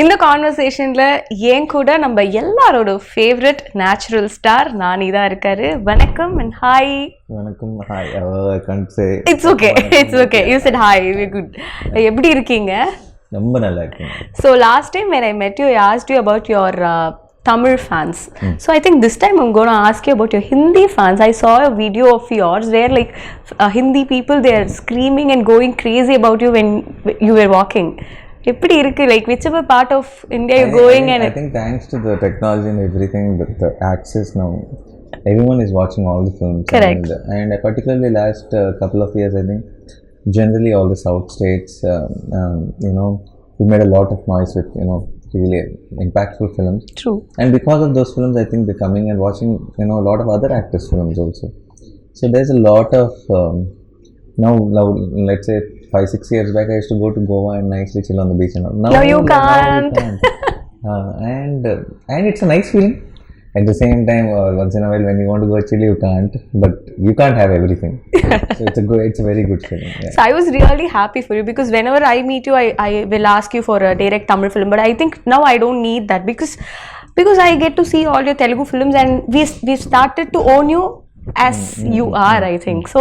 இந்த கான்வர்சேஷன்ல ஏன் கூட நம்ம எல்லாரோட ஃபேவரட் நேச்சுரல் ஸ்டார் நானி தான் இருக்காரு. வணக்கம் and hi. வணக்கம், hi. I can't say. It's okay. It's okay. You said hi. We're good. எப்படி இருக்கீங்க? ரொம்ப நல்லா இருக்கேன். So last time when I met you, I asked you about your Tamil fans. So I think this time I'm going to ask you about your Hindi fans. I saw a video of yours where like Hindi people, they are screaming and going crazy about you when you were walking. எப்படி இருக்கு, like whichever part of India you're going? I think thanks to the technology and everything, the access now, everyone is watching all the films. Correct. And particularly last couple of years, I think generally all the south states, we made a lot of noise with really impactful films. True. And because of those films, I think they're coming and watching a lot of other actors' films also. So there's a lot of now let's say 5-6 years back, I used to go to Goa and nicely chill on the beach and all. Now you can't. And it's a nice feeling. At the same time, once in a while when you want to go chill, you can't. But you can't have everything. So it's a very good feeling. Yeah. So I was really happy for you because whenever I meet you, I will ask you for a direct Tamil film. But I think now I don't need that because I get to see all your Telugu films and we started to own you as you are, I think. So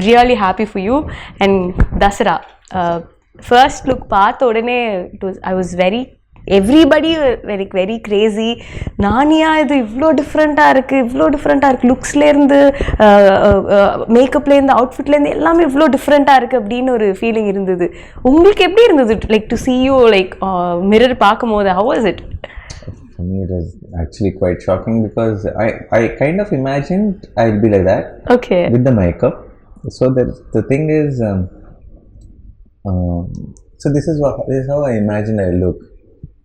really happy for you. And Dasara, first look path odane I was everybody very crazy. Naniya idu ivlo different இருக்கு லுக்ஸ்ல இருந்து மேக்கப்ல இருந்து அவுட்ஃபிட்ல இருந்து எல்லாமே இவ்ளோ டிஃபரெண்டா இருக்கு அப்படின ஒரு feeling இருந்தது. உங்களுக்கு எப்படி இருந்தது, like to see you like mirror பாக்கும்போது? How was it? For me, it was actually quite shocking because I kind of imagined I'd be like that. Okay. With the makeup. So the thing is, so this is how I imagined I look.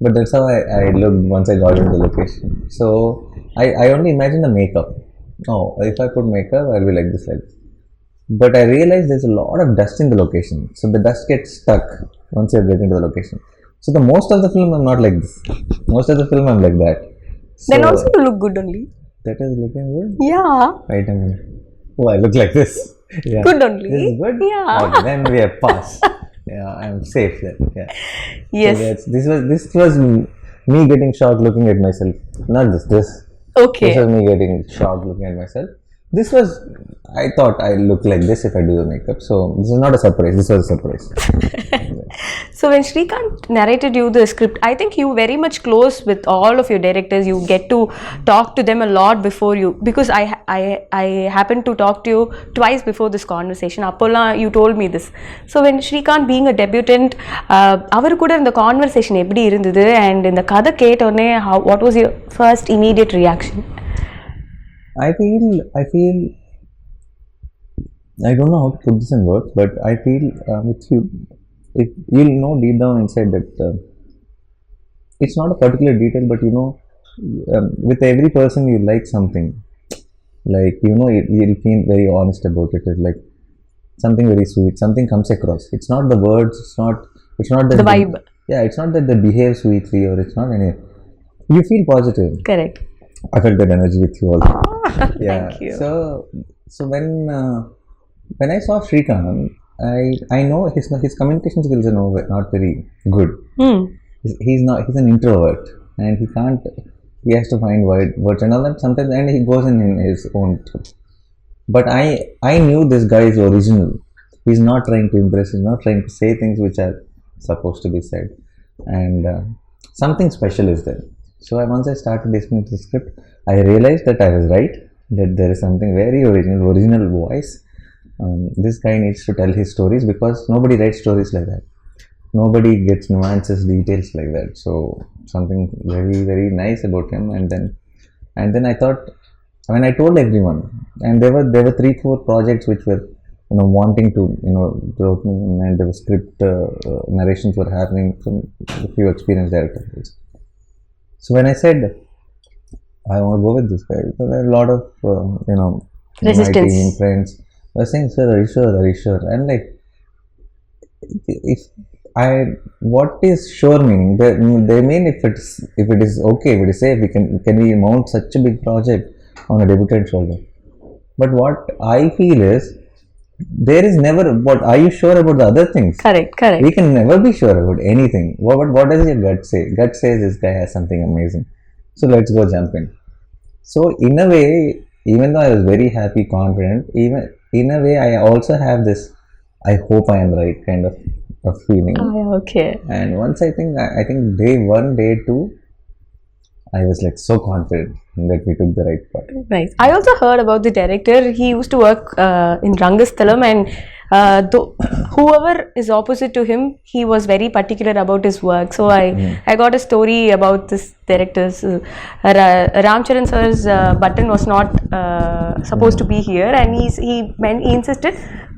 But that's how I looked once I got into the location. So I only imagine the makeup. Oh, if I put makeup, I'll be like this. But I realized there's a lot of dust in the location. So the dust gets stuck once you get into the location. So the most of the film I'm not like this. Most of the film I'm like that. So then also you look good only. That is looking good? Yeah. Right, I mean, oh, I look like this. Yeah. Good only. This is good? Yeah. Okay, then we have passed. Yeah, I'm safe then. Yeah. Yes. So this was me getting shocked looking at myself. Not this. Okay. This was me getting shocked looking at myself. This was, I thought I look like this if I do the makeup. So this is not a surprise. This was a surprise. So when Srikanth narrated you the script, I think you very much close with all of your directors. You get to talk to them a lot before you, because I happened to talk to you twice before this conversation. Appola, you told me this. So when Srikanth being a debutant, avaru kuda in the conversation eppadi irundhudu, and in the kada ketone, what was your first immediate reaction? I feel I don't know how to put this in words, but I feel you'll know deep down inside that it's not a particular detail, but with every person you like something, like you'll feel very honest about it. It's like something very sweet, something comes across. It's not the words, it's not that the vibe. Yeah, it's not that they behave sweetly, or it's not any. You feel positive. Correct. I felt that energy with you also. Yeah. Thank you. So when I saw Srikanth, I know his communication skills are not very good. He's an introvert, and he has to find words and all that sometimes, and he goes in his own trip. But I knew this guy is original. He's not trying to impress. He's not trying to say things which are supposed to be said, and something special is there. So once I started listening to the script, I realized that I was right, that there is something very original voice. This guy needs to tell his stories, because nobody writes stories like that. Nobody gets nuances, details like that. So something very, very nice about him. And then I thought, when I told everyone, and there were 3-4 projects which were wanting to wrote me, and there were script narrations were happening from a few experienced directors. So when I said I want to go with this guy, there were a lot of resistance. My team friends were saying, "Sir, are you sure?" And like, what is sure meaning? They mean if it is okay, if it is safe, can we mount such a big project on a debutant shoulder? But what I feel is, there is never, what are you sure about the other things? Correct. We can never be sure about anything. What does your gut say? Gut says this guy has something amazing. So let's go jump in. So in a way, even though I was very happy, confident, even in a way I also have this I hope I am right kind of feeling. Okay. And once I think day one, day two, I was like so confident that we took the right part. Nice. I also heard about the director. He used to work in Rangasthalam, and whoever is opposite to him, he was very particular about his work. So I got a story about this director's. Ramcharan sir's button was not supposed to be here, and he insisted.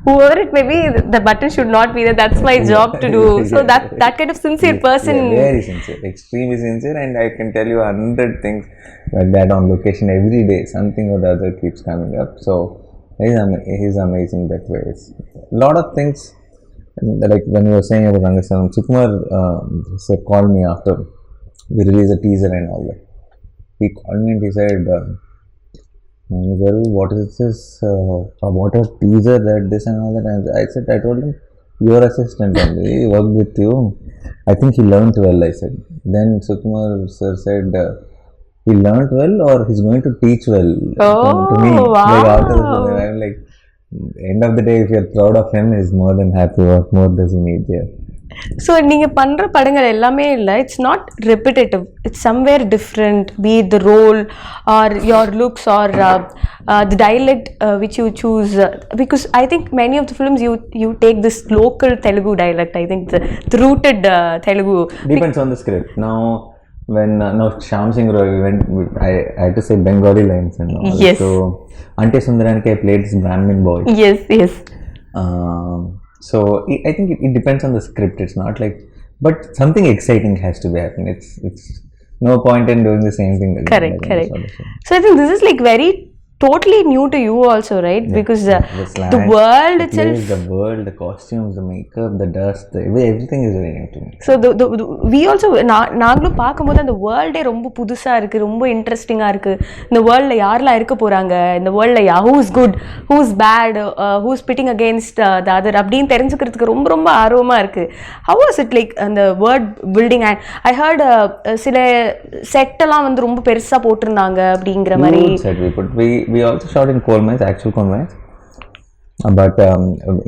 Whoever it may be, the button should not be there. That's my job to do. So that kind of sincere person. Very sincere, extremely sincere, and I can tell you 100 things like that on location every day. Something or the other keeps coming up. So he's amazing that way. A lot of things, like when you were saying about Rangasalam, Sukumar sir called me after we released a teaser and all that. He called me and he said, what is this? What a teaser that this and all that. And I told him, your assistant only, he worked with you. I think he learned well, I said. Then Sukumar sir said, he learned well or he's going to teach well to me. Wow. Like after the film, I'm like, end of the day, if you're proud of him, he's more than happy. What more does he need here? So நீங்கள் பண்ற படங்கள் எல்லாமே இல்லை, it's not repetitive, it's somewhere different, be it the role or your looks or the dialect which you choose, because I think many of the films you take this local Telugu dialect. I think the rooted Telugu depends on the script. Now Shyam Singh Roy went, I had to say Bengali lines and all. Yes. So Ante Sundaraniki I played this Brahmin boy. Yes. So I think it depends on the script. It's not like, but something exciting has to be happening. It's no point in doing the same thing again. Correct. So I think this is like very totally new to you also, right? Yeah, because the world itself, the world, the costumes, the makeup, the dust, everything is very new to me. So we also நாங்களும் பார்க்கும்போது அந்த வேர்ல்டே ரொம்ப புதுசா இருக்கு, ரொம்ப இன்ட்ரெஸ்டிங்கா இருக்கு. இந்த வேர்ல்ட்ல யாரெல்லாம் இருக்க போறாங்க, இந்த வேர்ல்ட்ல who is good, who is bad, who is pitting against the other அப்படின்னு தெரிஞ்சுக்கிறதுக்கு ரொம்ப ரொம்ப ஆர்வமா இருக்கு. How was it like அந்த world building? And I heard சில செட் எல்லாம் வந்து ரொம்ப பெருசா போட்டிருந்தாங்க அப்படிங்கிற மாதிரி. We also shot in coal mines, actual coal mines. But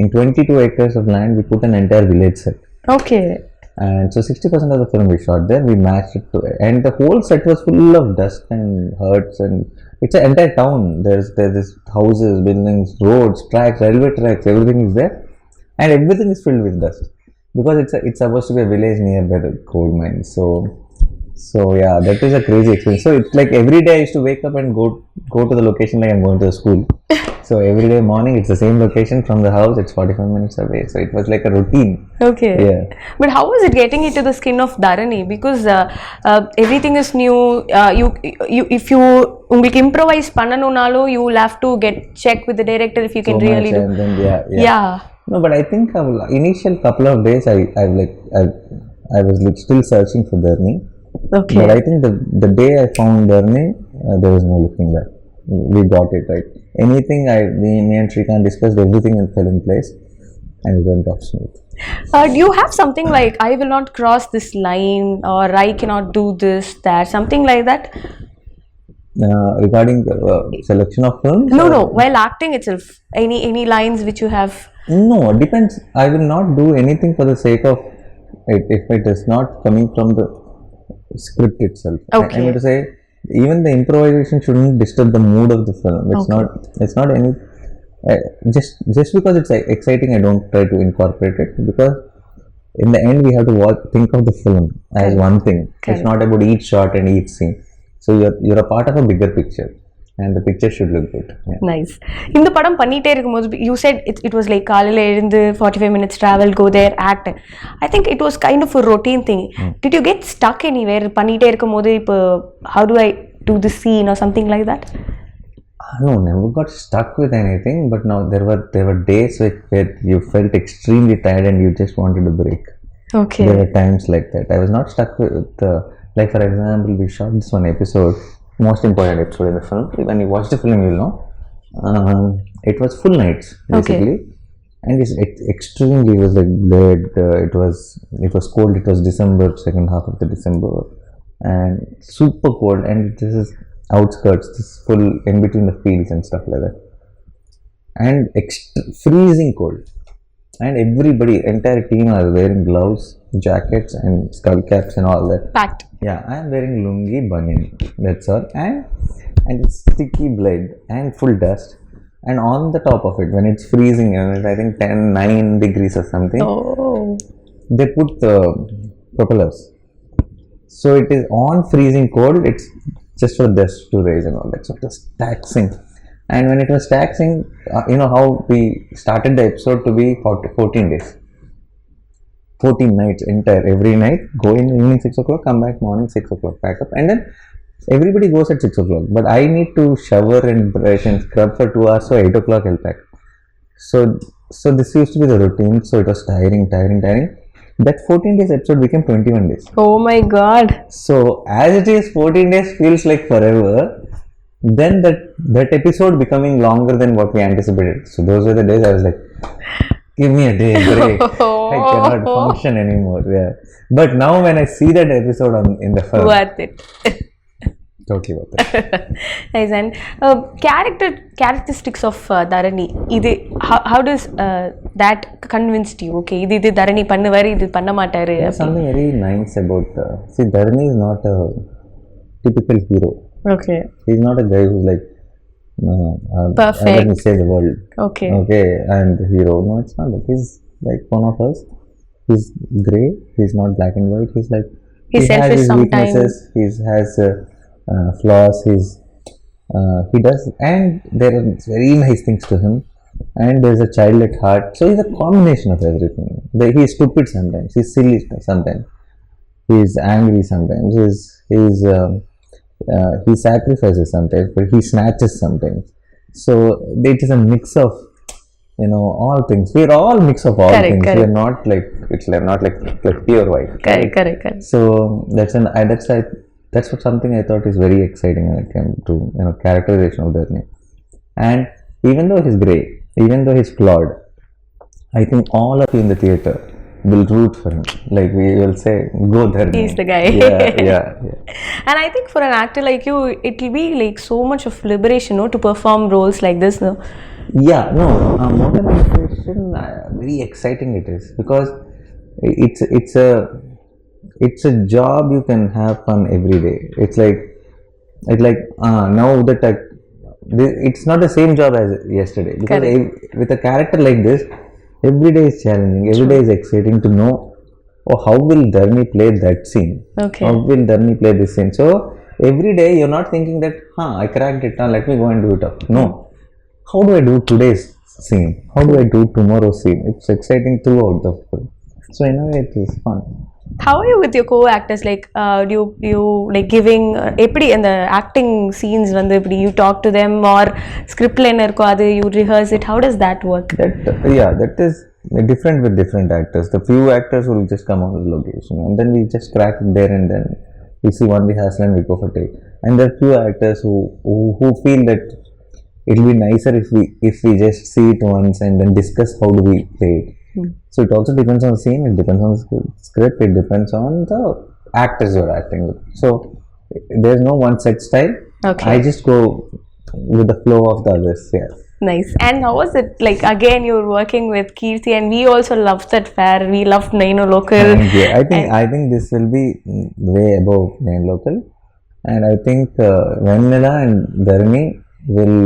in 22 acres of land, we put an entire village set. Okay. And so 60% of the film we shot there, we matched it to, and the whole set was full of dust and huts, and it's an entire town. There's houses, buildings, roads, tracks, railway tracks, everything is there, and everything is filled with dust because it's supposed to be a village nearby the coal mines. So yeah, that is a crazy experience. So it's like every day I used to wake up and go to the location like I'm going to the school. So every day morning it's the same location from the house. It's 45 minutes away. So it was like a routine. Okay. Yeah. But how was it getting into the skin of Dharani? Because everything is new. If you உங்களுக்கு improvise பண்ணனும்னாலும் you will have to check with the director if you can really do. Then, yeah. No, but I think initial couple of days I was still searching for Dharani. Okay. But I think the day I found Dharani, there was no looking back. We got it right. Anything me and Shrikant discussed, everything fell in place, and it went off smooth. Do you have something like I will not cross this line or I cannot do this, that, something like that? Regarding selection of films? No. While acting itself, any lines which you have? No, it depends. I will not do anything for the sake of it if it is not coming from the script itself. Okay. I mean to say, even the improvisation shouldn't disturb the mood of the film. It's not any just because it's exciting, I don't try to incorporate it, because in the end we have to think of the film as one thing. Correct. It's not about each shot and each scene. So you're a part of a bigger picture, and the picture should look good. Yeah. Nice. இந்த படம் பண்ணிட்டே இருக்கும்போது you said it was like காலையில எழுந்து 45 minutes travel, go there, act. I think it was kind of a routine thing. Did you get stuck anywhere பண்ணிட்டே இருக்கும்போது இப்போ how do I do the scene or something like that? No, never got stuck with anything, but now there were days where you felt extremely tired and you just wanted a break. Okay. There were times like that. I was not stuck with like for example, we shot this one episode, most important episode in the film. When you watch the film, you'll know. It was full nights basically. Okay. and it's extremely, it was like bled, it was cold, it was December, second half of the December, and super cold, and this is outskirts, this full in between the fields and stuff like that, and freezing cold, and everybody, entire team are wearing gloves, jackets and skull caps and all that. Packed. Yeah, I am wearing lungi, banyan, that's all, and it's sticky blood and full dust, and on the top of it, when it's freezing, and I think 9 degrees or something, Oh. they put the propellers. So it is on freezing cold, it's just for dust to raise and all that. So it was taxing. And when it was taxing, you know how we started the episode to be 14 days. 14 nights entire, every night, go in evening 6 o'clock, come back morning 6 o'clock, pack up, and then everybody goes at 6 o'clock. But I need to shower and brush and scrub for 2 hours, so 8 o'clock I'll pack. So this used to be the routine, so it was tiring. That 14 days episode became 21 days. Oh my god. So as it is, 14 days feels like forever. Then that episode becoming longer than what we anticipated. So those were the days I was like, give me a day break. I cannot function anymore. Yeah. But now when I see that episode in the film, Worth it. totally worth it. Nice. And characteristics of Dharani. How does that convinced you? Okay, இது Dharani பண்ணுவாரு, இது பண்ண மாட்டாரு. There's something very nice about see, Dharani is not a typical hero. Okay. He's not a guy who's like Perfect. Let me save the world. Okay. I'm the hero. No, it's not that. He's like one of us. He's grey. He's not black and white. He's like He's he selfish has his sometimes. weaknesses. He has flaws. He does, and there are very nice things to him. And there's a child at heart. So he's a combination of everything. He's stupid sometimes. He's silly sometimes. He's angry sometimes. He sacrifices sometimes, but he snatches sometimes. So it is a mix of, all things. We're all mix of all things. Correct. We're not like, it's like not like pure white. Correct. So that's what something I thought is very exciting when it came to characterization of Dharani. And even though he's grey, even though he's flawed, I think all of you in the theatre will root for him. Like we will say, go Dharani. He's the guy. Yeah. And I think for an actor like you, it will be like so much of liberation, no, to perform roles like this, no? Yeah, no, more than liberation, very exciting it is, because it's a job you can have fun every day. It's like now that it's not the same job as yesterday, because with a character like this, every day is challenging, every day is exciting to know, how will Dharani play that scene? Okay. How will Dharani play this scene? So every day you're not thinking that, I cracked it, let me go and do it up. No. How do I do today's scene? How do I do tomorrow's scene? It's exciting throughout the film. So in a way it is fun. How are you with your co-actors? Like, do you like giving எப்படி அந்த acting scenes வந்து எப்படி you talk to them, or script ல என்ன இருக்கோ அது you rehearse it? How does that work? That is different with different actors. The few actors will just come on the location, and then we just crack it there and then. We see one rehearsal and we go for take. And there are few actors who feel that it will be nicer if we just see it once and then discuss how do we play it. So it also depends on the scene, it depends on the script, it depends on the actors you're acting with. So there's no one set style. Okay. I just go with the flow of the others. Yeah. Nice. And how was it? Like, again, you're working with Keerthy, and we also loved that fair. We loved Nano Local. I think this will be way above Nano Local, and I think Vanilla and Dharani will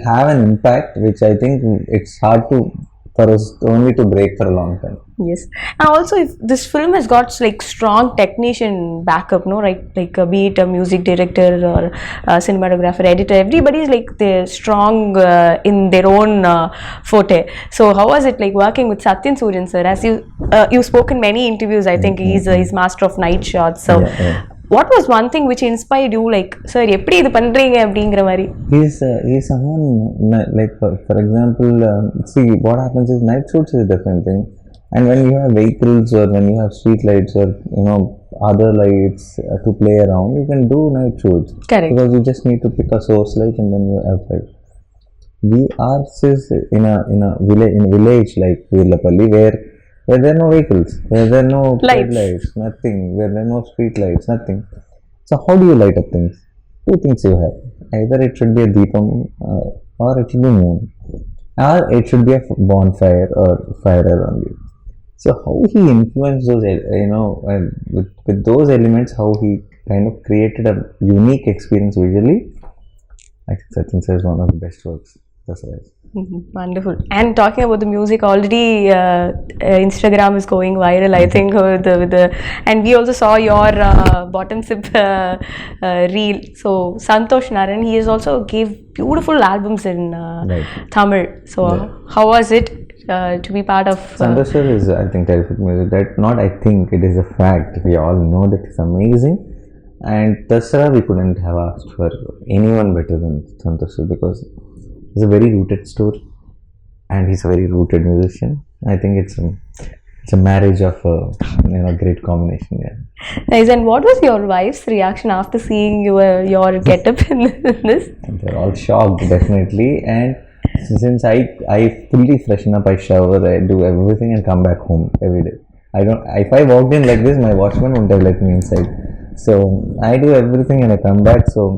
have an impact which I think it's hard for us only to break for a long time. Yes. And also, if this film has got like strong technician backup, no, right? Like be it a music director or a cinematographer, editor, everybody is like they're strong in their own forte. So how was it like working with Satyan Suryan sir? As you've spoken many interviews, I think he's master of night shots. So what was one thing which inspired you, like, sir, எப்படி இது பண்றீங்க அப்படிங்கிற மாதிரி? He's someone like for example, see what happens is night shoots is a different thing, and when you have vehicles or when you have street lights or other lights to play around, you can do night shoots. Correct. Because you just need to pick a source light and then you have light. we are in a village like Virlapalli where there are no vehicles, where there are no lights, nothing, where there are no street lights, nothing. So how do you light up things? Two things you have. Either it should be a deepam or it should be moon, or it should be a bonfire or fire around you. So how he influenced those, with those elements, how he kind of created a unique experience visually. I think Sachin Sir is one of the best works. Dasara. Wonderful. And talking about the music, already Instagram is going viral, I think, with the and we also saw your bottom sip reel. So Santosh Naran, he has also gave beautiful albums in Tamil. So how was it to be part of? Santosh Sir is, I think, terrific music. That not I think, it is a fact. We all know that it's amazing. And Dasara, we couldn't have asked for anyone better than Santosh Sir, because he's a very rooted story and he's a very rooted musician. I think it's a marriage of a great combination. Yeah. Nice. And what was your wife's reaction after seeing your getup in this? They're all shocked, definitely. And since I fully freshen up, I shower, I do everything and come back home every day. If I walked in like this, my watchman wouldn't have let me inside. So I do everything and I come back. So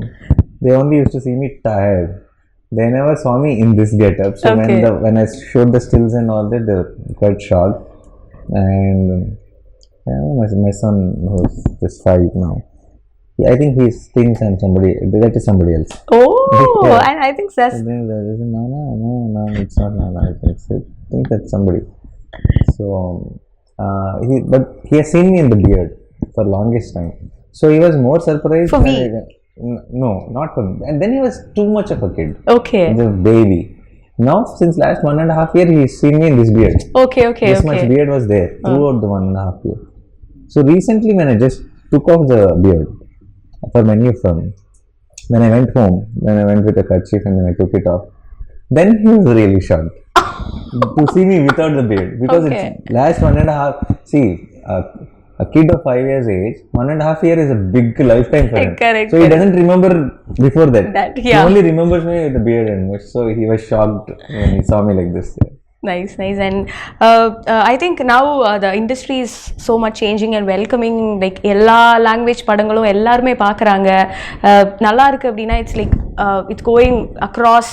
they only used to see me tired. They never saw me in this getup. So when I showed the stills and all that, they were quite shocked. And my son, who's just 5 now, I think he thinks I'm somebody. That is somebody else. Oh, and I think that's. No, it's not Nana. I think that's somebody. So he has seen me in the beard for longest time. So he was more surprised. For me? No, not for me. And then he was too much of a kid. Okay. The baby. Now, since last 1.5 years, he's seen me in this beard. Okay. This much beard was there throughout the 1.5 years. So recently, when I just took off the beard for many of them, when I went home, when I went with a kerchief and then I took it off, then he was really shocked to see me without the beard, because it's last 1.5. See, a kid of 5 years age, 1.5 years is a big lifetime for him. Correct. So he doesn't remember before that. Yeah. He only remembers me with the beard and much. So he was shocked when he saw me like this. Nice. And I think now the industry is so much changing and welcoming. Like எல்லா language படங்களும் எல்லாருமே பார்க்குறாங்க. நல்லா இருக்கு அப்படின்னா it's like it's going across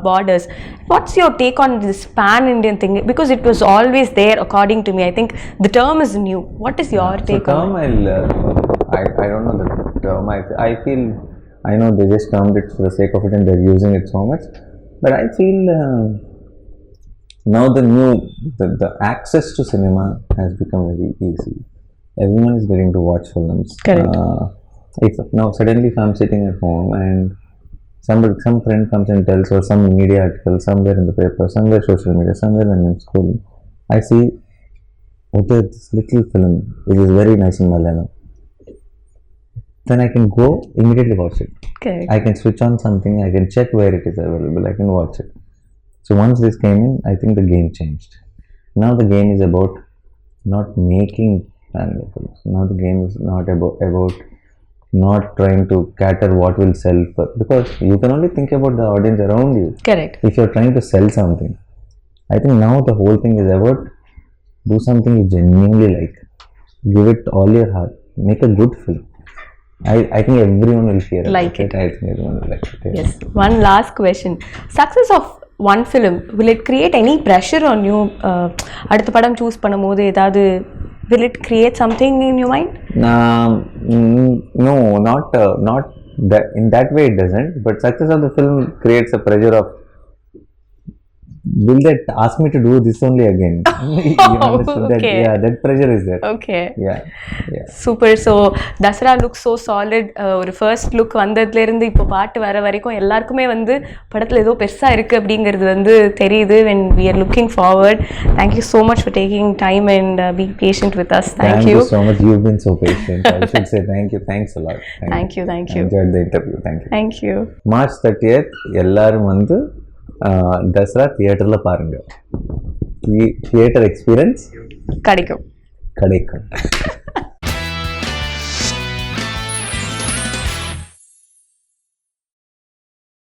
borders. What's your take on this pan-Indian thing? Because it was always there, according to me. I think the term is new. What is your take on it? I don't know the term. I feel, I know they just termed it for the sake of it and they're using it so much. But I feel now the access to cinema has become very easy. Everyone is getting to watch films. Correct. Now suddenly if I'm sitting at home and some friend comes and tells, or some media article somewhere in the paper, somewhere social media, somewhere when I'm school, I see, okay, this little film, it is very nice in Malayalam. Then I can go immediately watch it. Correct. I can switch on something, I can check where it is available, I can watch it. So once this came in, I think the game changed. Now the game is about not making family films. Now the game is not about not trying to cater what will sell, because you can only think about the audience around you. Correct. If you're trying to sell something, I think now the whole thing is about do something you genuinely like, give it all your heart, make a good film. I think everyone will share like it. I think everyone will like it. Yes. One last question. Success of one film, will it create any pressure on you? அடுத்த படம் choose பண்ணும்போது ஏதாவது, will it create something in your mind? No, not that. In that way it doesn't. But success of the film creates a pressure of, will that ask me to do this only again? You understand that? Yeah, that pressure is there. Okay. Yeah. Super. So Dasara looks so solid. ஒரு first look வந்ததுல இருந்து இப்போ பாட்டு வர வரைக்கும் எல்லாருக்குமே வந்து படத்துல ஏதோ பெருசா இருக்கு அப்படிங்கிறது வந்து தெரியுது. When we are looking forward. Thank you so much for taking time and being patient with us. Thank you so much. You've been so patient. I should say thank you. Thanks a lot. Thank you. I enjoyed the interview. Thank you. March 30th எல்லாரும் வந்து தசரா தியேட்டர்ல பாருங்க. Theatre experience கிடைக்கும்.